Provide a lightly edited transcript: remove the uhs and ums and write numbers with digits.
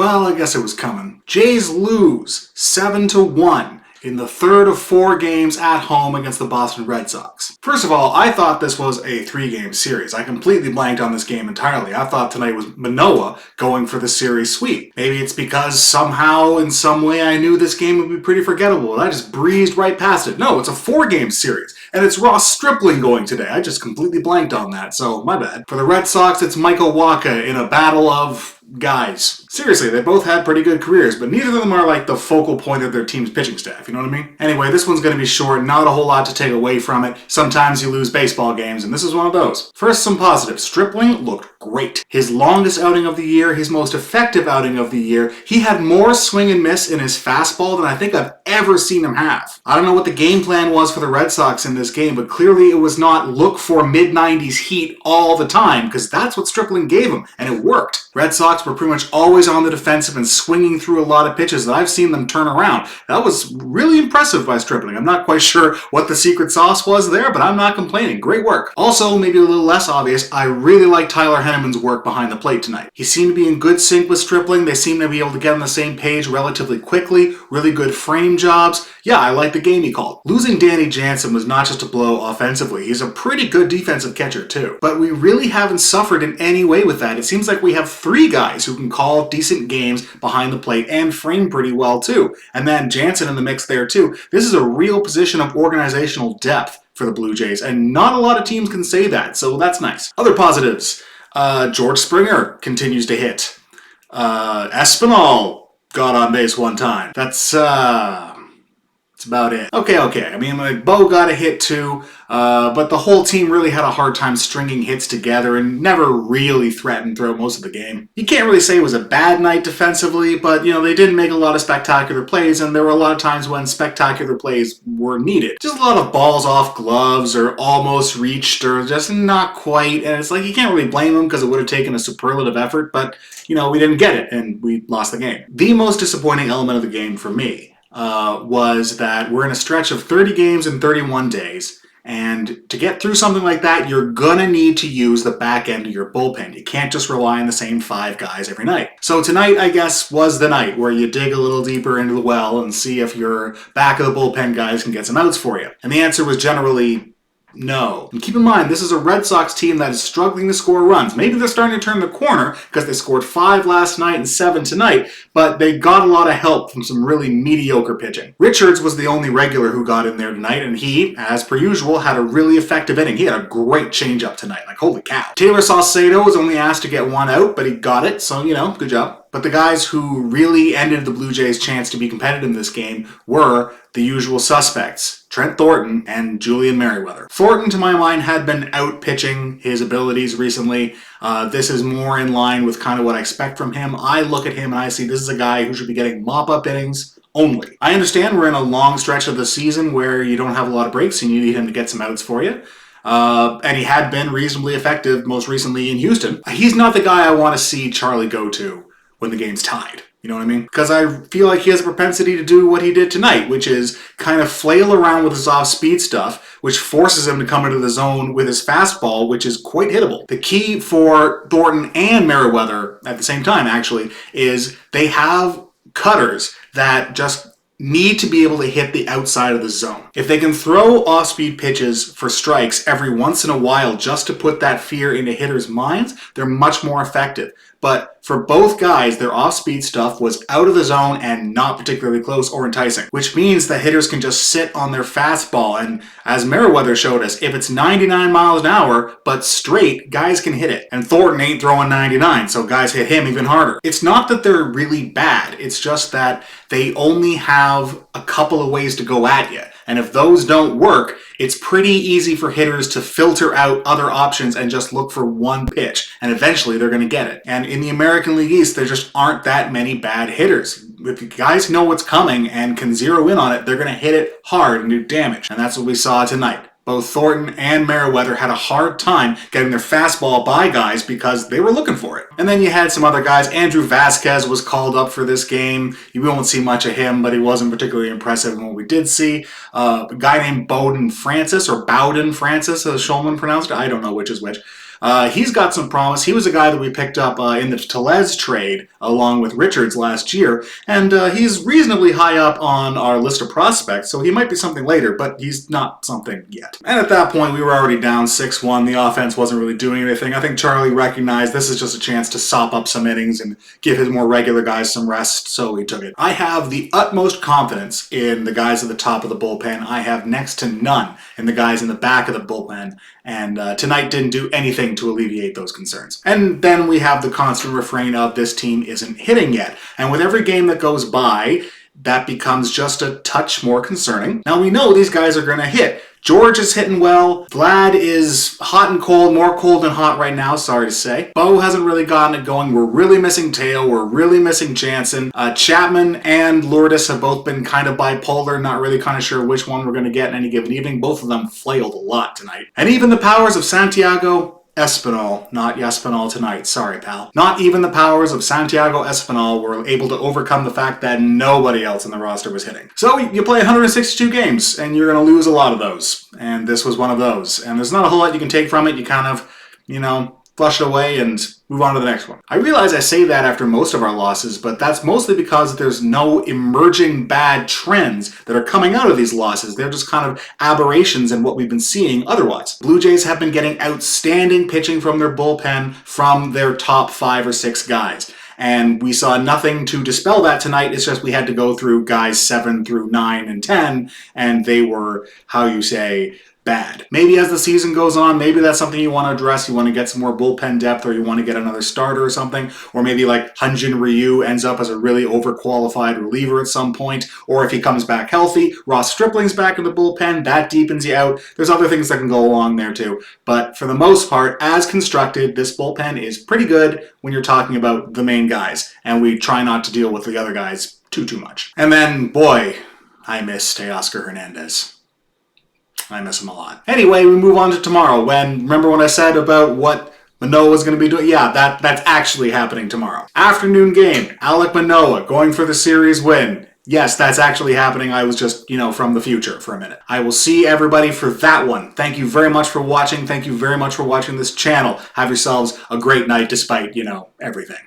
Well, I guess it was coming. Jays lose 7-1 in the third of 4 games at home against the Boston Red Sox. First of all, I thought this was a 3-game series. I completely blanked on this game entirely. I thought tonight was Manoah going for the series sweep. Maybe it's because somehow, in some way, I knew this game would be pretty forgettable, and I just breezed right past it. No, it's a 4-game series, and it's Ross Stripling going today. I just completely blanked on that, so my bad. For the Red Sox, it's Michael Wacha in a battle of guys. Seriously, they both had pretty good careers, but neither of them are like the focal point of their team's pitching staff, you know what I mean? Anyway, this one's going to be short, not a whole lot to take away from it. Sometimes you lose baseball games, and this is one of those. First, some positives. Stripling looked great. His longest outing of the year, his most effective outing of the year. He had more swing and miss in his fastball than I think I've ever seen him have. I don't know what the game plan was for the Red Sox in this game, but clearly it was not look for mid-90s heat all the time, because that's what Stripling gave him, and it worked. Red Sox were pretty much always on the defensive and swinging through a lot of pitches that I've seen them turn around. That was really impressive by Stripling. I'm not quite sure what the secret sauce was there, but I'm not complaining. Great work. Also, maybe a little less obvious, I really like Tyler Henneman's work behind the plate tonight. He seemed to be in good sync with Stripling. They seem to be able to get on the same page relatively quickly. Really good frame jobs. Yeah, I like the game he called. Losing Danny Jansen was not just a blow offensively. He's a pretty good defensive catcher too. But we really haven't suffered in any way with that. It seems like we have 3 guys who can call decent games behind the plate and frame pretty well too. And then Jansen in the mix there too. This is a real position of organizational depth for the Blue Jays, and not a lot of teams can say that, so that's nice. Other positives. George Springer continues to hit. Espinal got on base one time. That's about it. Okay. I mean, like, Bo got a hit too, but the whole team really had a hard time stringing hits together and never really threatened throughout most of the game. You can't really say it was a bad night defensively, but, they didn't make a lot of spectacular plays, and there were a lot of times when spectacular plays were needed. Just a lot of balls off gloves or almost reached or just not quite, and it's like you can't really blame them because it would have taken a superlative effort, but, we didn't get it, and we lost the game. The most disappointing element of the game for me was that we're in a stretch of 30 games in 31 days, and to get through something like that, you're gonna need to use the back end of your bullpen. You can't just rely on the same 5 guys every night. So tonight, I guess, was the night where you dig a little deeper into the well and see if your back of the bullpen guys can get some outs for you. And the answer was generally no. And keep in mind, this is a Red Sox team that is struggling to score runs. Maybe they're starting to turn the corner because they scored 5 last night and 7 tonight, but they got a lot of help from some really mediocre pitching. Richards was the only regular who got in there tonight, and he, as per usual, had a really effective inning. He had a great changeup tonight. Like, holy cow. Taylor Saucedo was only asked to get 1 out, but he got it, so, good job. But the guys who really ended the Blue Jays' chance to be competitive in this game were the usual suspects, Trent Thornton and Julian Merryweather. Thornton, to my mind, had been out-pitching his abilities recently. This is more in line with kind of what I expect from him. I look at him and I see this is a guy who should be getting mop-up innings only. I understand we're in a long stretch of the season where you don't have a lot of breaks and you need him to get some outs for you. And he had been reasonably effective most recently in Houston. He's not the guy I want to see Charlie go to when the game's tied. You know what I mean? Because I feel like he has a propensity to do what he did tonight, which is kind of flail around with his off-speed stuff, which forces him to come into the zone with his fastball, which is quite hittable. The key for Thornton and Merryweather at the same time, actually, is they have cutters that just need to be able to hit the outside of the zone. If they can throw off-speed pitches for strikes every once in a while just to put that fear into hitters' minds, they're much more effective. But for both guys, their off-speed stuff was out of the zone and not particularly close or enticing, which means that hitters can just sit on their fastball. And as Merryweather showed us, if it's 99 miles an hour, but straight, guys can hit it. And Thornton ain't throwing 99, so guys hit him even harder. It's not that they're really bad. It's just that they only have a couple of ways to go at you. And if those don't work, it's pretty easy for hitters to filter out other options and just look for one pitch. And eventually they're going to get it. And in the American League East, there just aren't that many bad hitters. If guys know what's coming and can zero in on it, they're going to hit it hard and do damage. And that's what we saw tonight. Both Thornton and Merryweather had a hard time getting their fastball by guys because they were looking for it. And then you had some other guys. Andrew Vasquez was called up for this game. You won't see much of him, but he wasn't particularly impressive in what we did see. A guy named Bowden Francis, as Shulman pronounced it. I don't know which is which. He's got some promise. He was a guy that we picked up in the Tellez trade along with Richards last year, and he's reasonably high up on our list of prospects, so he might be something later, but he's not something yet. And at that point, we were already down 6-1. The offense wasn't really doing anything. I think Charlie recognized this is just a chance to sop up some innings and give his more regular guys some rest, so he took it. I have the utmost confidence in the guys at the top of the bullpen. I have next to none in the guys in the back of the bullpen, and tonight didn't do anything to alleviate those concerns. And then we have the constant refrain of this team isn't hitting yet. And with every game that goes by, that becomes just a touch more concerning. Now we know these guys are going to hit. George is hitting well. Vlad is hot and cold, more cold than hot right now, sorry to say. Bo hasn't really gotten it going. We're really missing Teo. We're really missing Jansen. Chapman and Lourdes have both been kind of bipolar, not really kind of sure which one we're going to get in any given evening. Both of them flailed a lot tonight. And even the powers of Santiago Espinal, not Yespinal tonight, sorry pal. Not even the powers of Santiago Espinal were able to overcome the fact that nobody else in the roster was hitting. So you play 162 games, and you're going to lose a lot of those. And this was one of those. And there's not a whole lot you can take from it. You kind of, flush it away and move on to the next one. I realize I say that after most of our losses, but that's mostly because there's no emerging bad trends that are coming out of these losses. They're just kind of aberrations in what we've been seeing otherwise. Blue Jays have been getting outstanding pitching from their bullpen from their top 5 or 6 guys. And we saw nothing to dispel that tonight. It's just we had to go through guys 7 through 9 and 10, and they were, bad. Maybe as the season goes on, maybe that's something you want to address. You want to get some more bullpen depth, or you want to get another starter or something, or maybe like Hyunjin Ryu ends up as a really overqualified reliever at some point, or if he comes back healthy, Ross Stripling's back in the bullpen, that deepens you out. There's other things that can go along there too, but for the most part, as constructed, this bullpen is pretty good when you're talking about the main guys, and we try not to deal with the other guys too much. And then, boy, I miss Teoscar Hernandez. I miss him a lot. Anyway, we move on to tomorrow. Remember when I said about what Manoah was going to be doing? Yeah, that's actually happening tomorrow. Afternoon game, Alek Manoah going for the series win. Yes, that's actually happening. I was just, from the future for a minute. I will see everybody for that one. Thank you very much for watching. Thank you very much for watching this channel. Have yourselves a great night despite, everything.